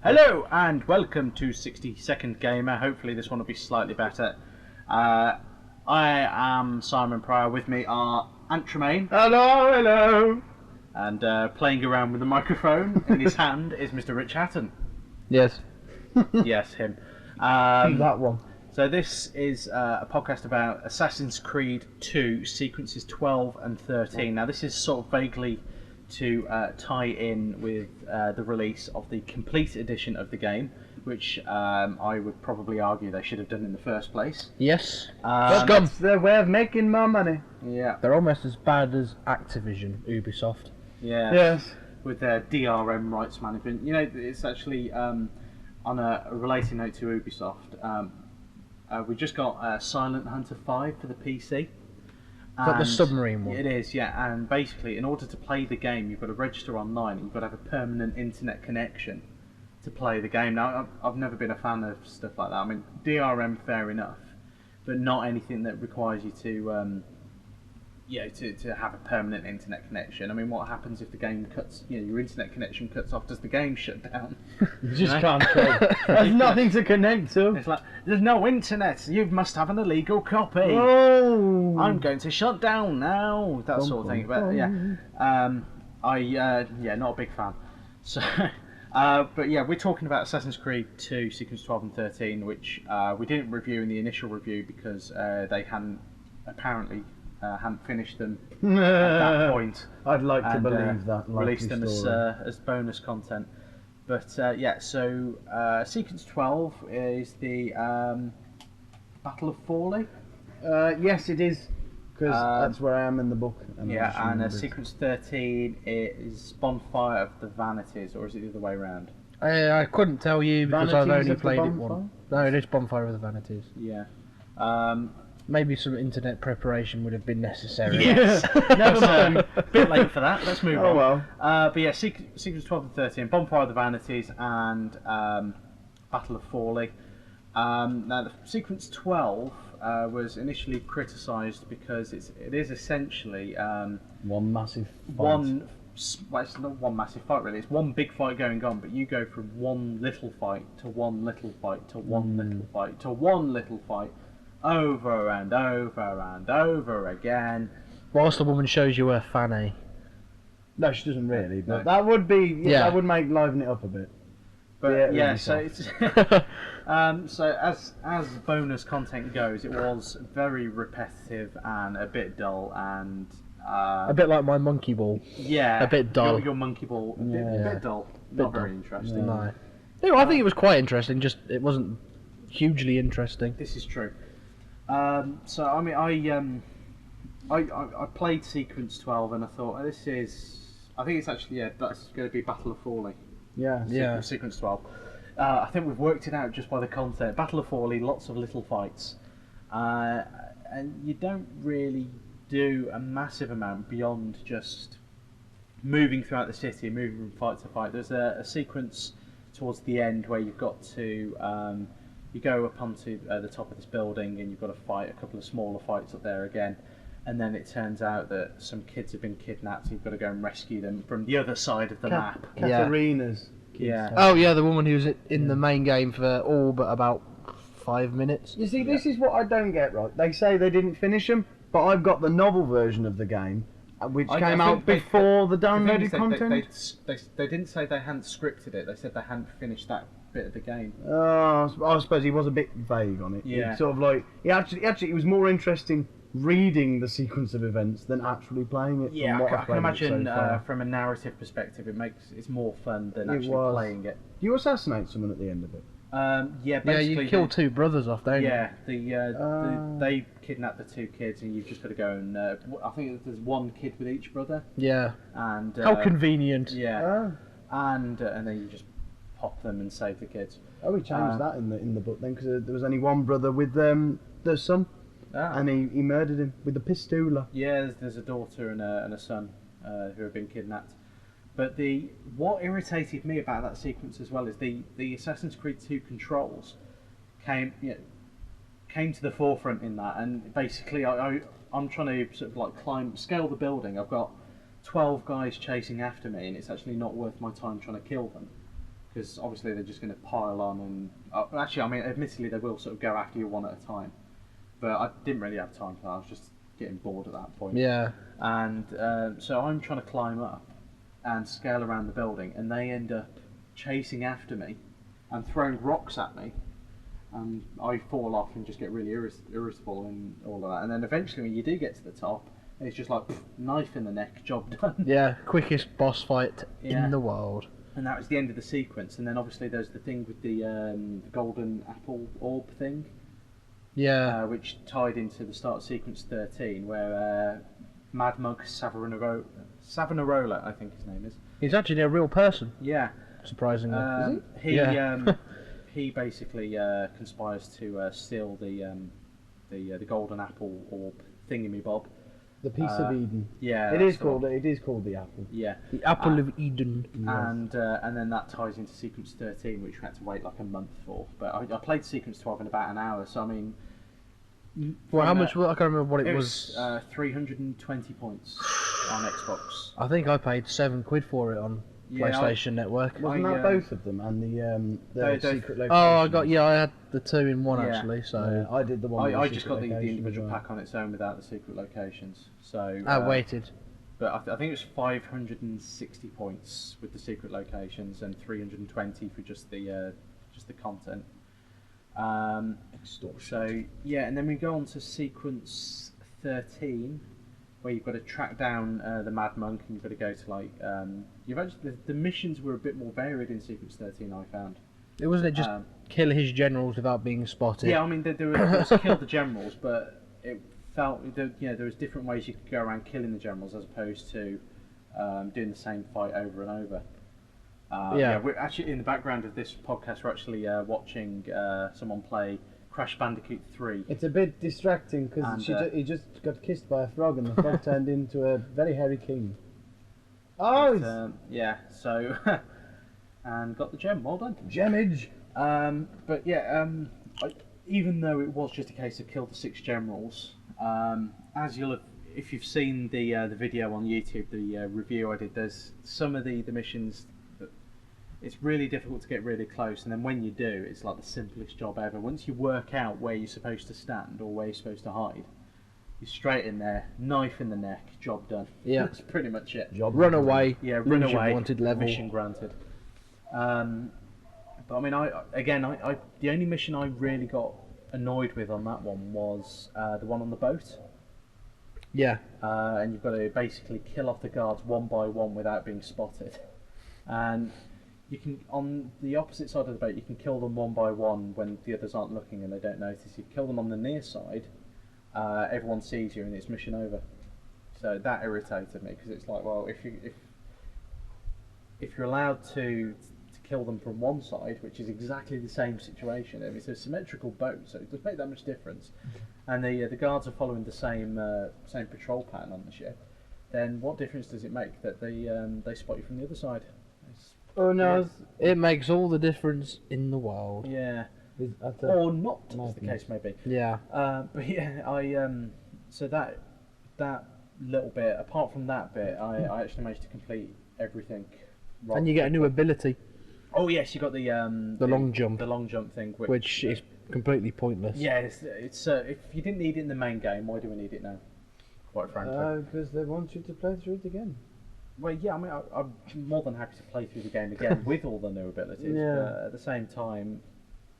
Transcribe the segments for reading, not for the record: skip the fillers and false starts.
Hello and welcome to 60 Second Gamer. Hopefully this one will be slightly better. I am Simon Pryor. With me are Ant Tremaine. Hello, hello. And playing around with the microphone in his hand is Mr. Rich Hatton. Yes. Yes, him. That one. So this is a podcast about Assassin's Creed 2 sequences 12 and 13. Now this is sort of vaguely to tie in with the release of the complete edition of the game, which I would probably argue they should have done in the first place. Yes. Scum. It's their way of making more money. Yeah. They're almost as bad as Activision, Ubisoft. Yeah. Yes. With their DRM rights management. You know, it's actually on a related note to Ubisoft. We just got Silent Hunter 5 for the PC. Is that the submarine one? It is, yeah. And basically, in order to play the game, you've got to register online. You've got to have a permanent internet connection to play the game. Now, I've never been a fan of stuff like that. I mean, DRM, fair enough, but not anything that requires you to, to have a permanent internet connection. I mean, what happens if the game cuts? Your internet connection cuts off. Does the game shut down? You just can't play. There's nothing to connect to. It's like, there's no internet. You must have an illegal copy. Oh. I'm going to shut down now. That sort of thing. But yeah, not a big fan. So, but yeah, we're talking about Assassin's Creed 2, Sequence 12 and 13, which we didn't review in the initial review because they hadn't finished them at that point. I'd like to believe that. Released them as bonus content. But so Sequence 12 is the Battle of Forlì. Yes, it is. Because that's where I am in the book. And Sequence 13 is Bonfire of the Vanities, or is it the other way around? I couldn't tell you because I've Vanities only of the played it Bonfire? once. No, it is Bonfire of the Vanities. Yeah. Maybe some internet preparation would have been necessary. Yes. Never mind. Bit late for that. Let's move on. Oh well. But yeah, Sequence 12 and 13, Bonfire of the Vanities, and Battle of Forlì. Now, the Sequence 12 was initially criticised because it is essentially One massive fight. well, it's not one massive fight really. It's one big fight going on, but you go from one little fight to one little fight to one little fight to one little fight, over and over and over again. Whilst the woman shows you her fanny. No, she doesn't really. But No. that would be. Yeah. That would make liven it up a bit. But Yeah, yeah, really so it's so as bonus content goes, it was very repetitive and a bit dull and A bit like my monkey ball. yeah, a bit dull. Your monkey ball, a bit dull, Bit not very dull. interesting. No. No, I think it was quite interesting, just it wasn't hugely interesting. This is true. So I mean, I played Sequence 12 and I thought, I think it's actually that's going to be Battle of Forlì. Yeah. Yeah. Sequence 12. I think we've worked it out just by the content. Battle of Forlì, lots of little fights, and you don't really do a massive amount beyond just moving throughout the city, moving from fight to fight. There's a sequence towards the end where you've got to you go up onto the top of this building and you've got to fight a couple of smaller fights up there again. And then it turns out that some kids have been kidnapped, so you've got to go and rescue them from the other side of the map. Katarina's. Yeah. Oh yeah, the woman who was in the main game for all but about 5 minutes. You see, this is what I don't get right. They say they didn't finish them, but I've got the novel version of the game, which I came think out before the downloaded content. They didn't say they hadn't scripted it. They said they hadn't finished that bit of the game. I suppose he was a bit vague on it. Yeah. It's sort of like it was more interesting reading the sequence of events than actually playing it. Yeah, from what I I've can played it imagine so far. from a narrative perspective, it's more fun than It actually was. playing it. Do you assassinate someone at the end of it? Yeah, Yeah, basically. you kill two brothers off, don't you? Yeah, they kidnap the two kids, and you've just got to go and. I think there's one kid with each brother, Yeah. and How convenient. yeah, Ah. and then you just pop them and save the kids. Oh, we changed that in the book then, because there was only one brother with the son, and he murdered him with a pistola. Yeah, there's a daughter and a son who have been kidnapped. But what irritated me about that sequence as well is the Assassin's Creed 2 controls came to the forefront in that, and basically I'm trying to sort of like scale the building. I've got 12 guys chasing after me, and it's actually not worth my time trying to kill them because obviously they're just going to pile on and actually, I mean, admittedly they will sort of go after you one at a time, but I didn't really have time for that. I was just getting bored at that point. Yeah. And so I'm trying to climb up and scale around the building, and they end up chasing after me and throwing rocks at me, and I fall off and just get really irritable and all of that. And then eventually, when you do get to the top, it's just like knife in the neck, job done. Yeah, quickest boss fight in the world. And that was the end of the sequence. And then obviously there's the thing with the golden apple orb thing. Yeah. Which tied into the start of sequence 13, where Mad Monk Savonarola, I think his name is. He's actually a real person. Yeah. Surprisingly. Is he? He basically conspires to steal the golden apple orb thingamabob. The piece of Eden. Yeah. It is called the apple. Yeah. The apple of Eden. And then that ties into sequence 13, which we had to wait like a month for. But I played sequence 12 in about an hour, so I mean. Well, how much? I can't remember what it was. 320 points on Xbox. I think I paid £7 for it on PlayStation Network. Wasn't that both of them and the secret location? Oh, I had the two in one actually. So I did the one. I just got the individual pack on its own without the secret locations. So I waited. But I think it was 560 points with the secret locations and 320 for just the content. So yeah, and then we go on to sequence 13, where you've got to track down the Mad Monk, and you've got to go to like you've actually the missions were a bit more varied in sequence 13. I found it wasn't just kill his generals without being spotted. Yeah, I mean there was kill the generals, but it felt there was different ways you could go around killing the generals as opposed to doing the same fight over and over. We're actually in the background of this podcast. We're actually watching someone play Crash Bandicoot 3. It's a bit distracting because he just got kissed by a frog, and the frog turned into a very hairy king. Oh, So and got the gem. Well done, gemage. Even though it was just a case of kill the 6 generals, as you'll have, if you've seen the video on YouTube, the review I did, there's some of the missions. It's really difficult to get really close, and then when you do, it's like the simplest job ever. Once you work out where you're supposed to stand or where you're supposed to hide, you're straight in there, knife in the neck, job done. Yeah, that's pretty much it. Run away. Yeah, run away. Wanted level. Mission granted. But I mean, I the only mission I really got annoyed with on that one was the one on the boat. Yeah. And you've got to basically kill off the guards one by one without being spotted, and you can, on the opposite side of the boat, you can kill them one by one when the others aren't looking and they don't notice. You kill them on the near side, everyone sees you and it's mission over. So that irritated me because it's like, well, if you're allowed to kill them from one side, which is exactly the same situation, I mean, it's a symmetrical boat, so it doesn't make that much difference, and the guards are following the same patrol pattern on the ship, then what difference does it make that they spot you from the other side? Oh no! Yeah. It makes all the difference in the world. Yeah, or not, as the case may be. Yeah. But yeah, so that little bit. Apart from that bit, I actually managed to complete everything. And you get a new ability. Oh yes, you got the long jump. The long jump thing, which is completely pointless. Yeah, it's if you didn't need it in the main game, why do we need it now? Quite frankly. Because they want you to play through it again. Well, yeah, I mean, I'm more than happy to play through the game again with all the new abilities. Yeah. But at the same time,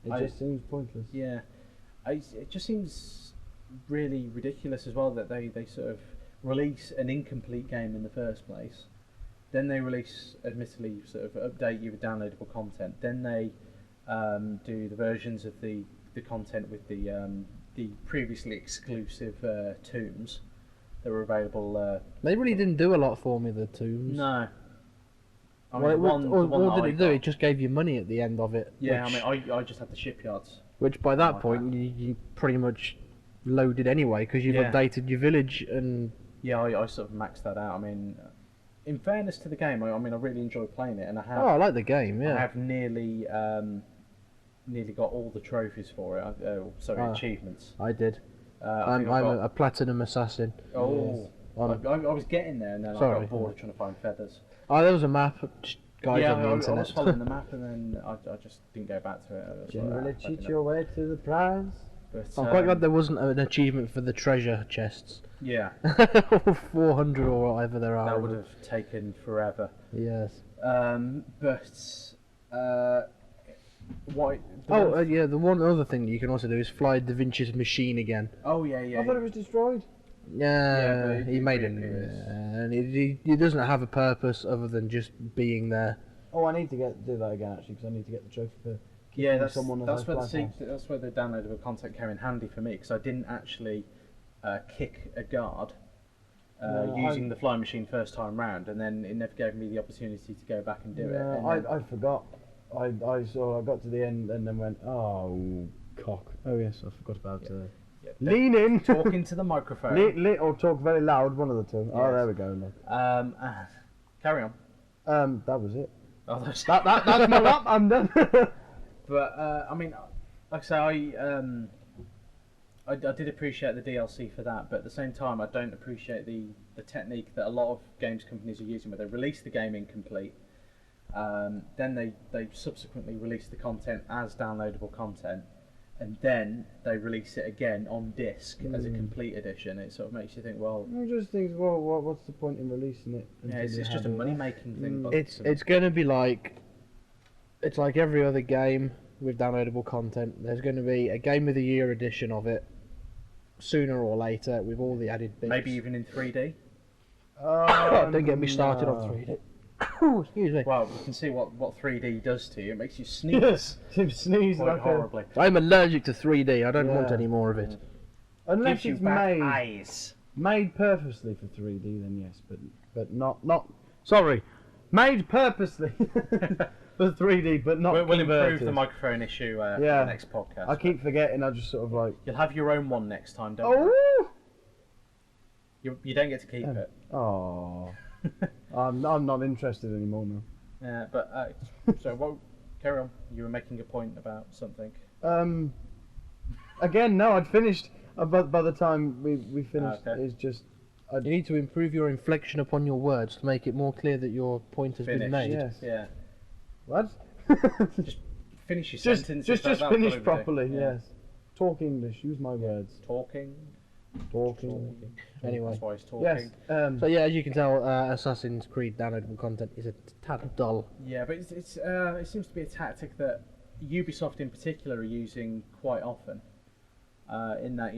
it just seems pointless. Yeah, it just seems really ridiculous as well that they sort of release an incomplete game in the first place, then they release, admittedly, sort of update you with downloadable content. Then they do the versions of the content with the previously exclusive tombs. That were available. They really didn't do a lot for me, the tombs. No. I mean, what did it do? It just gave you money at the end of it. Yeah, I mean, I just had the shipyards. Which by that point, you pretty much loaded anyway, because you've updated your village and... Yeah, I sort of maxed that out. I mean, in fairness to the game, I really enjoy playing it, and I have... Oh, I like the game, yeah. I have nearly got all the trophies for it. Achievements. I did. I'm a platinum assassin. Oh, I was getting there, and then I got bored trying to find feathers. Oh, there was a map guides yeah, on the I internet. was following the map and then I just didn't go back to it. I was Generally like, cheat your way to the prize. But, I'm quite glad there wasn't an achievement for the treasure chests. Yeah, 400 or whatever there are. that would have taken forever. Yes. What? Yeah, the one other thing that you can also do is fly Da Vinci's machine again. Oh yeah, I thought it was destroyed. Yeah, but he made it, is. and he doesn't have a purpose other than just being there. Oh, I need to do that again actually because I need to get the trophy for Yeah, keeping that's someone as that's I where fly past. that's where the downloadable content came in handy for me because I didn't actually kick a guard No, using the flying machine first time round, and then it never gave me the opportunity to go back and do it. And No, then- I forgot. I got to the end and then went, oh cock. Oh yes, I forgot about yeah, lean in. talking to the microphone. Or talk very loud, one of the two. Oh, Yes. there we go. Look. Carry on. That was it. Oh, that's That's my lap. I'm done. But I mean, like I say, I did appreciate the DLC for that, but at the same time, I don't appreciate the technique that a lot of games companies are using, where they release the game incomplete, then they subsequently release the content as downloadable content, and then they release it again on disc as a complete edition. It sort of makes you think, well, I just think, well, what's the point in releasing it? yeah, until it's you just have a it? money making thing. But It's going to be like, it's like every other game with downloadable content. There's going to be a Game of the Year edition of it sooner or later with all the added bits. maybe even in 3D. Don't get me started on no. 3D. Ooh, excuse me. Well, you can see what 3D does to you. It makes you sneeze Yes, to sneeze quite like horribly. I'm allergic to 3D. I don't want Yeah. any more of it. unless Gives you it's bad made eyes. made purposely for 3D, then yes, but not. Sorry, made purposely for 3D, but not. We'll improve converted. the microphone issue for Yeah. the next podcast. I keep forgetting. I just sort of like. You'll have your own one next time, don't you? Oh. You don't get to keep it. Oh. I'm not interested anymore now. Yeah, but so what? Carry on. You were making a point about something. Again, no, I'd finished. But by the time we finished, Okay. it's just You need to improve your inflection upon your words to make it more clear that your point has been Finished. made. yes. Yeah. What? Finish your just sentence. just that's finish what I would do. properly. Yeah. Yes. Talk English. Use my words. Talking. Talking. Anyway. That's why he's talking. Yes. So yeah, as you can tell, Assassin's Creed downloadable content is a tad dull. Yeah, but it seems to be a tactic that Ubisoft in particular are using quite often. In that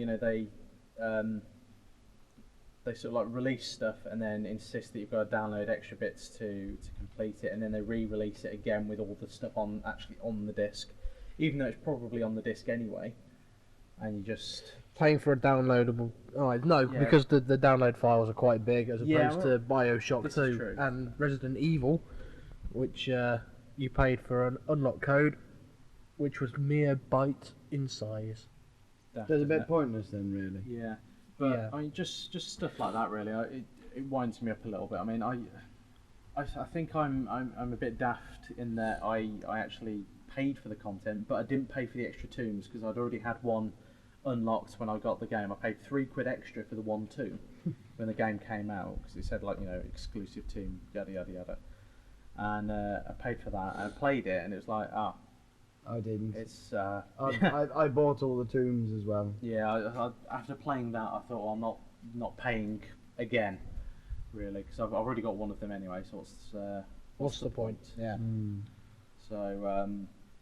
they sort of like release stuff and then insist that you've got to download extra bits to complete it, and then they re-release it again with all the stuff actually on the disc, even though it's probably on the disc anyway, and you just Paying for a downloadable. Oh no, Yeah. because the download files are quite big as Yeah, opposed to Bioshock this is 2 true. and Resident Evil, which you paid for an unlock code, which was mere byte in size. daft, There's a isn't bit it? pointless then, really. Yeah, but Yeah. I mean, just stuff like that really. It winds me up a little bit. I mean, I think I'm a bit daft in that I actually paid for the content, but I didn't pay for the extra tombs because I'd already had one unlocked when I got the game. I paid £3 extra for the 1 tomb when the game came out because it said exclusive tomb, yada yada yada, and I paid for that and I played it and it was like I didn't. it's I bought all the tombs as well. yeah. After playing that, I thought, well, I'm not paying again, really, because I've already got one of them anyway. So what's the point? Yeah. Mm. So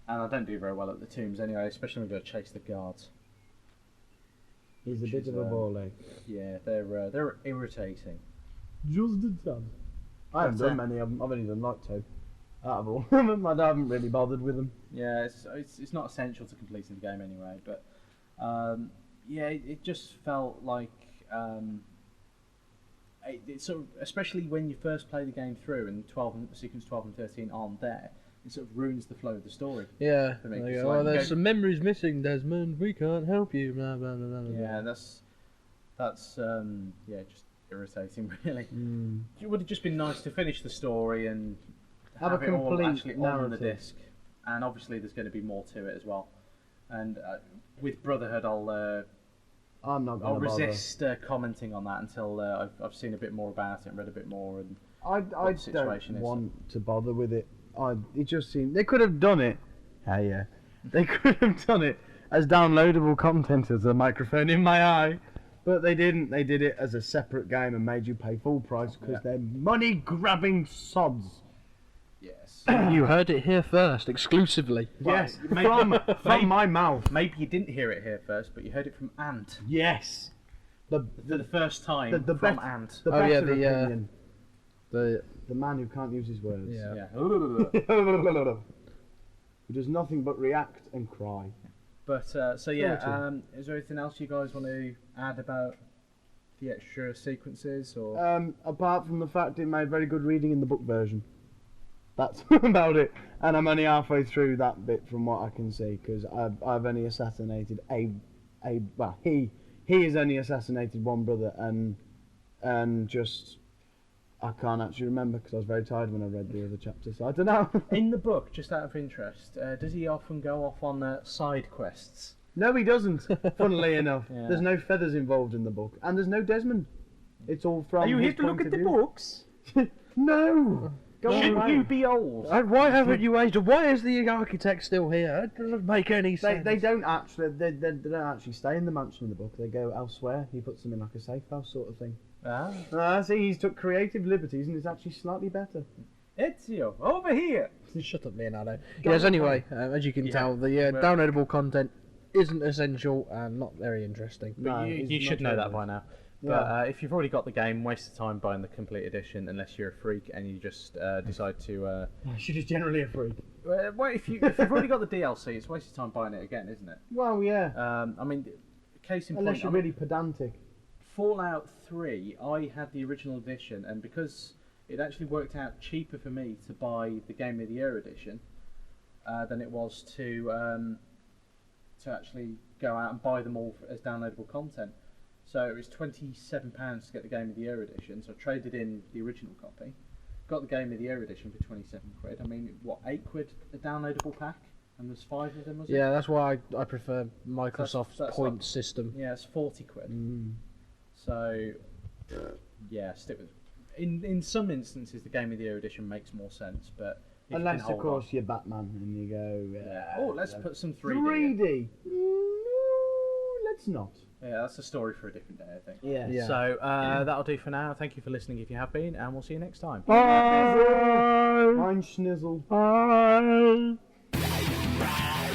and I don't do very well at the tombs anyway, especially when I've got to chase the guards. He's a Which bit is, of a ball egg. Yeah, they're irritating. Just the time. I haven't But, done many of them. I've only done like 2 out of all of them. I haven't really bothered with them. Yeah, it's not essential to completing the game anyway, but yeah, it just felt like it sort of, especially when you first play the game through and sequence 12 and 13 aren't there, it sort of ruins the flow of the story. Yeah. For me, They it's go, like oh, there's go- some memories missing, Desmond. We can't help you. Blah blah blah blah. blah. Yeah, that's yeah, just irritating really. Mm. It would have just been nice to finish the story and Have have a it all complete actually on the narrative. disc. And obviously there's going to be more to it as well. And with Brotherhood, I'll I'm not I'll going to bother. resist commenting on that until I've seen a bit more about it and read a bit more. And I the situation don't is. want to bother with it. It just seemed they could have done it. Yeah. They could have done it as downloadable content as a microphone in my eye, but they didn't. They did it as a separate game and made you pay full price because they're money-grabbing sods. Yes. You heard it here first, exclusively. Yes, maybe- from my mouth. Maybe you didn't hear it here first, but you heard it from Ant Yes. for the first time the from bet- Ant. The Oh, better yeah, opinion. The The man who can't use his words. yeah. Yeah. Who does nothing but react and cry. But is there anything else you guys want to add about the extra sequences or? Apart from the fact it made very good reading in the book version. That's about it. And I'm only halfway through that bit from what I can see because I've only assassinated he has only assassinated one brother and just I can't actually remember because I was very tired when I read the other chapter, so I don't know. In the book, just out of interest, does he often go off on side quests? No, he doesn't. Funnily enough, Yeah. there's no feathers involved in the book, and there's no Desmond. It's all from. his point of view. books? No. Go Shouldn't away. you be old? Why haven't you aged? Why is the architect still here? It doesn't make any sense. They don't actually don't actually stay in the mansion in the book. They go elsewhere. He puts them in like a safe house sort of thing. See, he's took creative liberties, and it's actually slightly better. Ezio, over here. Shut up, Leonardo. Yes, anyway, as you can tell, the downloadable content isn't essential and not very interesting. But No, you it's should not know very that by now. Yeah. But if you've already got the game, waste the time buying the complete edition unless you're a freak and you just decide to. She's just generally a freak. Well, if you've already got the DLC, it's a waste of time buying it again, isn't it? Well, yeah. I mean, case in Unless point, you're really pedantic. Fallout 3, I had the original edition, and because it actually worked out cheaper for me to buy the Game of the Year edition than it was to actually go out and buy them all as downloadable content. So it was £27 to get the Game of the Year edition, so I traded in the original copy, got the Game of the Year edition for 27 quid. I mean, what, £8 a downloadable pack? And there's 5 of them, was it? Yeah, that's why I prefer Microsoft's That's point like- system. Yeah, it's 40 quid. Mm. So, yeah, stick with. In some instances, the Game of the Year edition makes more sense, but if you Unless, can of hold course, on. you're Batman and you go. Oh, let's put some 3D. 3D. No, let's not. Yeah, that's a story for a different day, I think. Yeah. Yeah. So that'll do for now. Thank you for listening if you have been, and we'll see you next time. Ein Schnizzle. Bye. Ride